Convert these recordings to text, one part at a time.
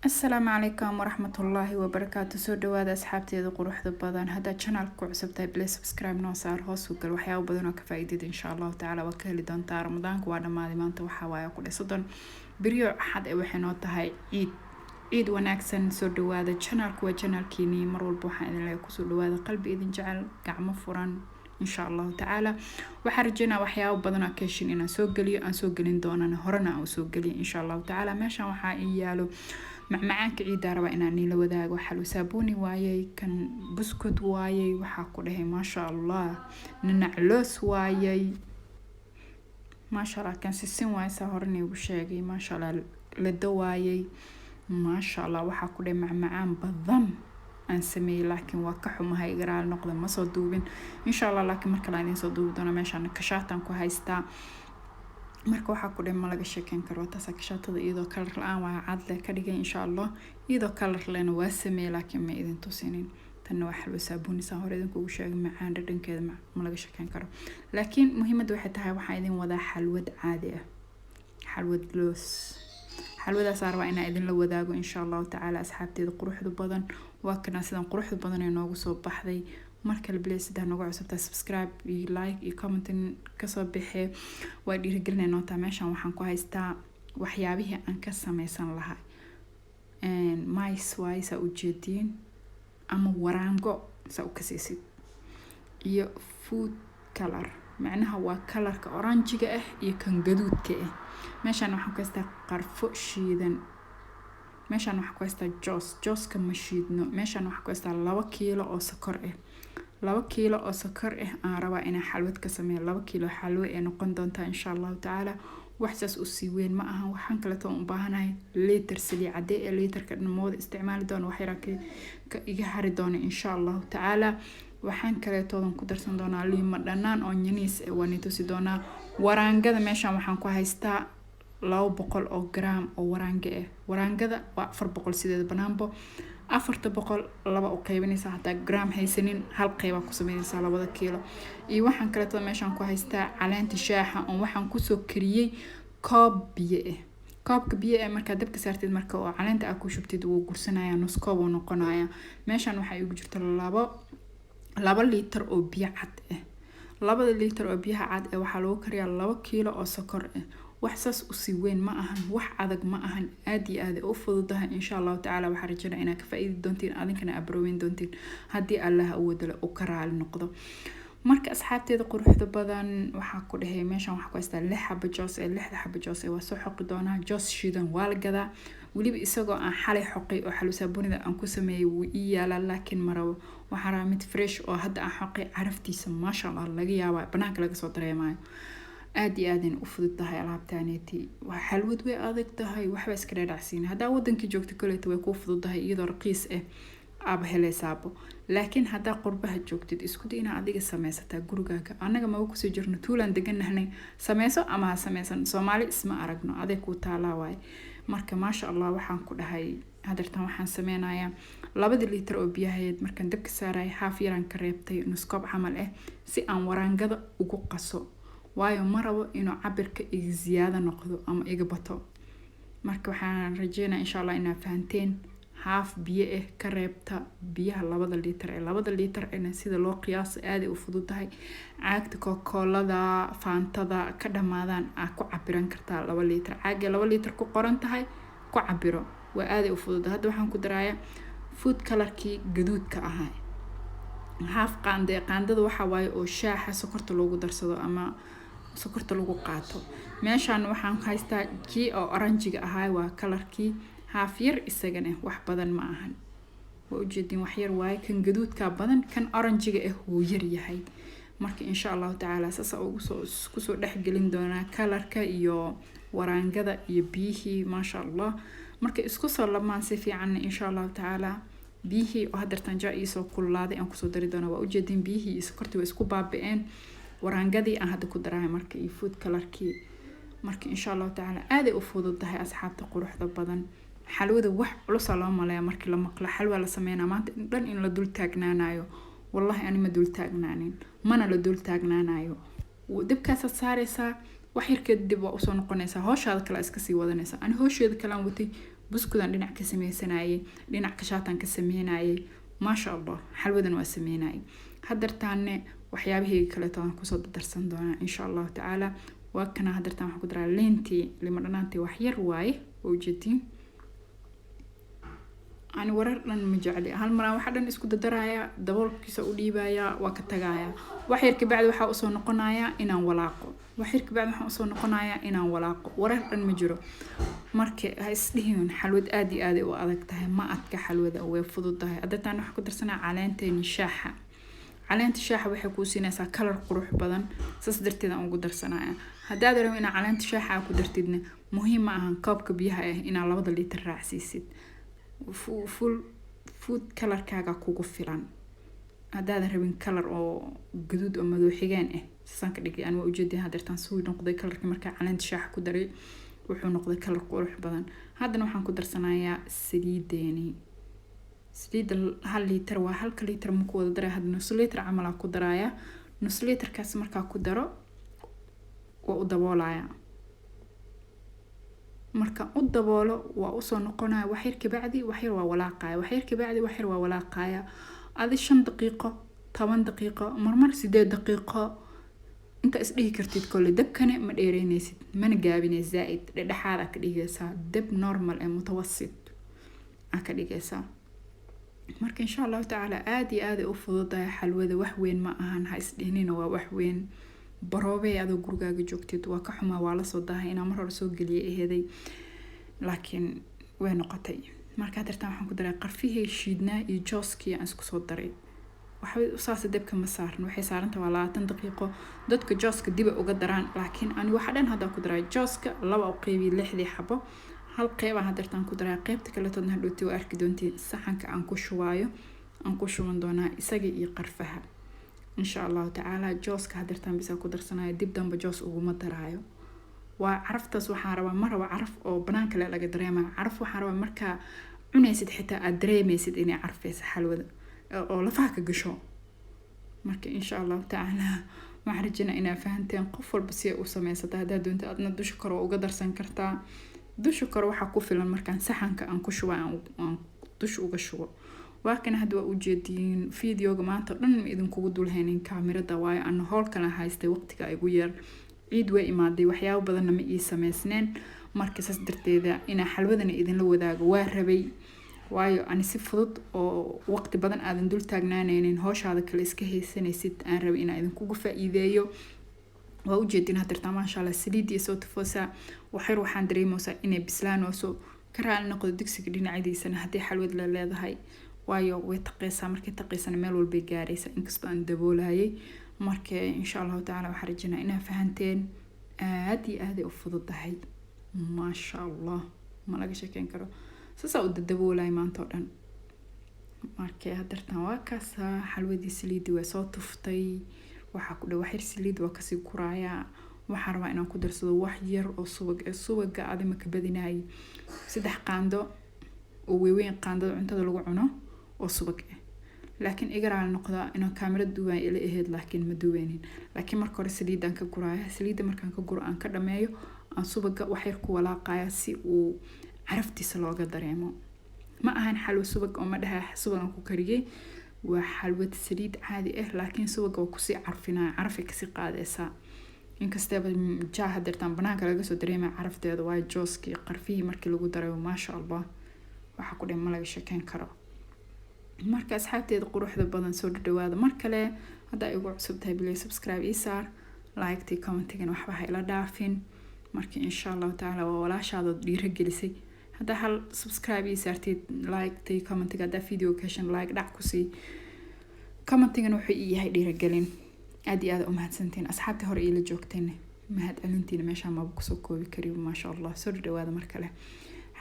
السلام عليكم ورحمة الله وبركاته. سو دواada asxaabteeda quruxda badan hadda channel ku cusub tahay please subscribe noo saar hoos u gal waxyaabo badan oo ka faa'iideed insha Allah taala waa ka heli doontaa ramadaanka waa dhamaaday maanta waxa waaya ku dhasodon biriyo xad ay waxay noo tahay ciid wanaagsan. soo dhawaada channelku waa channelkiini mar walba waxaan idin leeyahay ku soo dhawaada qalbi idin jecel gacmo furan insha Allah taala waxaan rajeynaa waxyaabo badan oo ka heshin inaan soo galiyo aan soo galin doonana horena aan soo galiyo insha Allah taala meeshan waxa ay yaalo macmacaanka ciida raba inaan la wadaago xalwo saabuni waayay kan buskud waayay waxa ku dhahay ma sha Allah naclos waayay ma sha Allah kan sisin waay sa hornay u sheegay ma sha Allah la dawaayay ma sha Allah waxa ku dhahay macmacaan badan aan sameeyay laakiin waa ka xumahay garaal noqdo ma soo duubin insha Allah laakiin marka la idin soo duubi doono meeshan ka shaatan ku haystaa marka waxa ku dhima laga sheekan karo taas ka shaatada iyadoo color la'aan waa cad leh ka dhigay insha Allah iyadoo color lehna waa sameeyay laakiin ma idin tusinin tan waa xalwo saabuni sa hore idin kugu sheegay macaan dhadhankeeda ma laga sheekan karo laakiin muhiimadu waxay tahay waxa idin wada xalwad caadi ah xalwad loos xalwadaas arba ina idin la wadaago insha Allah taala asxaabteeda quruxda badan waa kana sidan quruxda badan ee noogu soo baxday marka la please daa nagu cusubta subscribe iyo like iyo comment ka soo bixi waa dhiirigelinayna taa meeshan waxaan ku haystaa waxyaabihii aan ka samaysan lahaa mais waaysa u jeedin ama waraango sa u kasaysid iyo food color macnaha waa colorka oranjiga ah iyo kan gaduudka ah meeshan waxaan ku haystaa qarfo shiidan meeshan waxaan ku haystaa jooska ma shiidno meeshan waxaan ku haystaa 2 kiilo oo sokor ah 2 kiilo oo sokor ah aan rabaa inaan xalwad ka sameeyo 2 kiilo xalwo ee noqon doonta insha Allah taala waxaas u sii weyn ma aha waxaan kale toon u baahanahay liter saliid cadde ee literka dhammood isticmaali doona wax yar ka iga hari doona insha Allah taala waxaan kale toon ku darsan doonaa liima dhanaan oo nyaniis waan tusi doonaa waraangada meeshan waxaan ku haystaa 200 oo gram oo waraange ah waraangada waa 400 sideed banaanbo 400 laba u qaybinaysa hatta gram haysanin hal qayb ku sameeyaysa 2 kiilo iyo waxaan kale toon meeshan ku haystaa caleenta shaaha oo waxaan ku soo kariyay koob biyo ah koobka biyo ee marka dabka saartid marka oo caleenta aad ku shubtid wuu gursanaya nus koob uu noqonaya meeshan waxa igu jirta 2 liter oo biyo cad ah 2 liter oo biyo cad ah waxa lagu kariyaa 2 kiilo oo sokor ah waxsaas u sii weyn ma ahan wax adag ma ahan aad iyo aad u fududahay insha Allah taala waxa rajayna inaad ka faa'iidi doontiin adinkana abrowin doontiin hadii Allah uu wada u karaal noqdo marka asxaabteeda quruxda badan waxa ku dhahay meeshan waxa ku haystaa 6 xabo joos ee 6 xabo joos ee waa soo xoqi doonaa joos shiidan waa la gadaa waliba isagoo aan xalay xoqay oo xalwo saabunida aan ku sameeyay wuu ii yaala laakiin maraw waxa raa mid fresh oo hadda aan xoqay caraftiisa ma sha Allah laga yaabaa banaanka laga soo dareemayo aad iyo aad u fududahay alaabtaaneti waa xalwad way adag tahay waxba iska dhaadhacsiin hadaa wadankii joogto kaleeto way ku fududahay iyadoo raqiis ah aab heleesaabo laakiin hadaa qurbaha joogtid isku day inaad adiga sameysata gurigaaga anaga ma ku soo jirno tuulan deganahnay sameyso ama ha sameysan Soomaali isma aragno aday ku taalaa waay marka ma sha Allah waxaan ku dhahay hadartan waxaan sameynayaa 2 liter oo biyaheed markaan dabka saaray haaf yaraan ka reebtay nus koob camal ah si aan waraangada ugu qaso waayo marabo inuu cabirka iga ziyaada noqdo ama iga bato marka waxaan rajeynaa insha Allah inaad fahanteen haaf biyo ah ka reebta biyaha 2 liter ee 2 liter ee sida loo qiyaas aad u fududahay caagta Coca-Cola Fanta ka dhamaadaan aad ku cabiran kartaa 2 liter caaga 2 liter ku qoran tahay ku cabiro waa aad u fududahay hadda waxaan ku darayaa food colorkii gaduudka ahaa haaf qaandada waxa waaye oo shaaha sokorta loogu darsado ama sokorta lagu qaato meeshan waxaan haystaa kii oo oranjiga ahaa waa colorkii haaf yar isagana wax badan ma ahan waa u jeedin wax yar waay kan gaduudka badan kan oranjiga ah uu yar yahay marka insha Allah taala sasa ugu soo dhaxgelin doona colorka iyo waraangada iyo biyihii ma sha Allah marka isku soo lamaan si fiican insha Allah taala biyihii oo hadartan jaa isoo kulaaday aan ku soo dari doona waa u jeedin biyihii sokorta way isku baaba'een waraangadii aan hadda ku darahay marka iyo food colorkii marka insha Allah taala aad u fududahay asxaabta quruxda badan xalwada wax culus loo maleeyo markii la maqlo xalwa la sameeyna maanta dhan in la dul taagnaanayo wallahi ani ma dul taagnaanin mana la dul taagnaanayo dabkaas saaraysa wax yar kadib waa u soo noqonaysa hawshaada kala iska sii wadanaysa ani hawsheeda kala watay buskudan dhinac ka sameysanayay dhinac kashaatan ka sameynayay maasha allah xalwadan waa sameynayay hadartaanne waxyaabihii kale toona kusoo darsan doonaa insha allah tacaala waa kana hadartaan waxaan ku daraa leentii lima dhanaantii wax yar waaye oo jeedin ani warar dhan ma jecli hal mar waxa dhan isku dadaraya daboolkiisa u dhiibaya waa ka tagaya wax yar ka bacdi waxa soo noqonaya inaan walaaqo wax yar ka bacdi waxa soo noqonaya inaan walaaqo warar dhan ma jiro marka ha isdhihin xalwad aad iyo aad u adag tahay ma adka xalwada way fududahay hadartaan waxa ku darsanaa caleenteen shaaxa caleenta shaaxa waxay ku siinaysaa kalar qurux badan saas darteed aan ugu darsanaya hadaad rabto in caleenta shaaxa ku dartidna muhiim ma ahan koobka biyaha ah in 2 litir raacsiisid full food color kaaga kugu filan hadaad rabin color oo guduud oo madow xigeen ah saan ka dhigay aan waa ujeedin hadartaan soo noqday colorka marka caleenta shaaxa ku daray wuxuu noqday color qurux badan hadana waxaan ku darsanayaa saliideeni saliid 1 litir waa 1 litir ma ku wada daray hadna nus litir camal ku daraya nus litir kaas marka ku daro oo u daboolaya marka u daboolo waa u soo noqonaya wax yar ka bacdi wax yar waa walaaqaya wax yar ka bacdi wax yar waa walaaqaya adi 5 daqiiqo 10 daqiiqo marmar 8 daqiiqo inta isdhihi kartid kole dabkana ma dheereynaysid mana gaabinay zaaid dhexaad ka dhigaysaa dab normal ee mutawassit ka dhigaysaa marka insha Allah taala aad iyo aad u fududahay xalwada wax weyn ma ahan ha isdhihnina waa wax weyn baroobay adoo gurigaaga joogtid waa ka xumaa waa la soo daahay inaan mar hore soo galiyay eheday laakiin way noqotay marka hadartaan waxaan ku daray qarfihii shiidnaa iyo jooskii aan isku soo daray waxa u saasa dabka ma saaran waxay saaranta waa 20 daqiiqo dadka jooska dib uga daraan laakiin ani waxa dhan hada ku daray jooska 2 qeybi 6 xabo hal qeyb aan hadartaan ku daray qeybta kale toodna hadhooti waa arki doontiin saxanka aan ku shubayo aan ku shuban doonaa isaga iyo qarfaha insha Allah taala jooska hadartaan bisa ku darsanayo dib damba joos ugu ma daraayo waa caraftaas waxaan rabaa mar raba caraf oo banaanka laga dareemayo caraf waxaan rabaa marka cunaysid xitaa aad dareemaysid inay carfayso xalwada oo lafaha ka gasho marka insha Allah taala waxaan rajaynayaa inaad fahanteen qof walba si uu sameysata hadaa doonto aadna dusha kor uga darsan kartaa dusha kor waxa ku filan markaan saxanka aan ku shubo aan dusha uga shubo waa kan hadda waa u jeedin fiidiyoga maanta dhan idin kugu dulhaynin kaamirada waayo aan hool kala haystay waqtiga igu yar ciid way imaaday waxyaabo badan ma ii sameysneen marka saas darteeda ina xalwadana idin la wadaago waa rabay waayo ani si fudud oo waqti badan aadan dul taagnaanaynin hawshaada kale iska haysanaysid aan rabay in idin kugu faa'iideeyo waa u jeedin hadarta maasha Allah saliidii soo tufoosa waxyar waxaan dareemaysaa inay bislaanayso karaan noqdo digsiga dhinaciisana hadii xalwad la leedahay waayo way taqaysaa markay taqaysana meel walba gaaraysa inkastoo aan daboolaayay marka insha Allah taala waxaan rajaynayaa inaad fahanteen aad iyo aad u fududahay maasha Allah ma laga sheekeyn karo sasa u daboolay maanta oo dhan marka hadartan waa kaas xalwadii saliid way soo tuftay waxa ku dhaw waxyar saliid waa kasi kuraaya waxa rabaa inaan ku darsado wax yar oo subaga adima ka badinaay 3 qaando oo weyn qaandada cuntada lagu cuno oo subag ah laakiin igaraal noqda inaan kaamirada duwaan ila aheed laakiin ma duweenin laakiin marka hore saliidan ka guraaya saliida markaan ka guro aan ka dhameeyo aan subaga wax yar ku walaaqaya si uu caraftiisa looga dareemo ma ahan xalwo subag oo ma dhahay subagan ku kariyay waa xalwad saliid caadi ah laakiin subaga waa ku si carfinaa caraf ka si qaadaysa inkastaba jaa hadartaan banaanka laga soo dareemay carafteeda waa jooskii qarfihii markii lagu daray ma sha Allah waxa ku dhimay laga sheekeyn karo marka asxaabteeda quruxda badan soo dhawaada mar kale hadaa igu cusub tahay bilay subscribe ii saar like tii commentigan waxba ha ila dhaafin marka insha Allah taala waa walaashaada dhiirigelisay hadaa hal subscribe ii saartid like tii commentiga hadaa video kashan like dhac ku sii commentigan wuxuu ii yahay dhiirigelin aad iyo aad u mahadsantiin asxaabtii hore ila joogteen mahad celintiina meesha ma ku soo koobi kariyo ma sha Allah soo dhawaada mar kale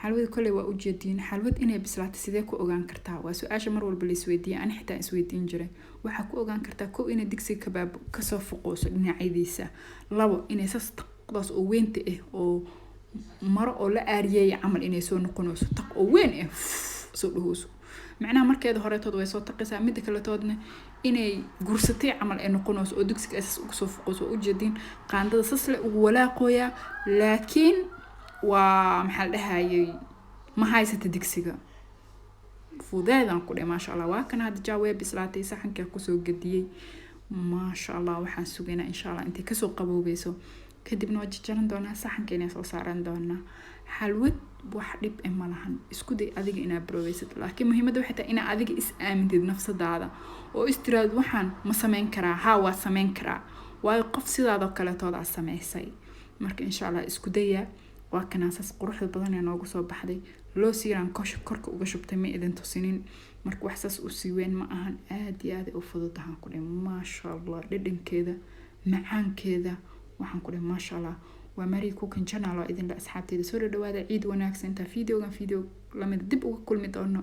xalwada kale waa u jeedin xalwad inay bislaato sidee ku ogaan kartaa waa su'aasha mar walba la isweydiiyay aan xitaa isweydiin jiray waxa ku ogaan kartaa ko inay digsi kabaab ka soo fuqooso dhinaciisa labo inay sastaqdaas oo weynta ah oo maro oo la aariyay camal inay soo noqonayso taq oo weyn ah soo dhahooso macnaha markeeda hore tood way soo taqaysaa mid kale toodna inay gursatay camal ay noqonayso oo digsiga asas ugu soo fuqooso u jeedin qaandada sasle ugu walaaqoya laakiin waa maxal dhahayay ma haysata digsiga fudeedan ku dheh maasha allah waa kan hadda jaawe bislaatay saxanka kusoo gadiyay maasha allah waxaan sugaynaa insha allah intay kasoo qaboobayso kadibna waa jajaran doonaa saxanka inay soo saaran doonaa xalwad wax dhib ah ma lahan isku day adiga inaad baroobaysid laakiin muhiimadda waxay tahay inaad adiga is aamintid nafsadaada oo istiraad waxaan ma samayn karaa haa waa samayn karaa waayo qof sidaadoo kaleetooda samaysay marka insha allah isku daya waa kanaasas quruxda badan ee noogu soo baxday loo siiraan korka uga shubtay ma idin tusinin marka wax saas u siiween ma ahan aad iyo aad u fududahan ku dhigay maasha allah dhadhankeeda macaankeeda waxaan ku dhigay maasha allah waa Marie Cooking Channel oo idin la asxaabteeda soo dhawaada ciid wanaagsan ta video lamid dib uga kulmi doono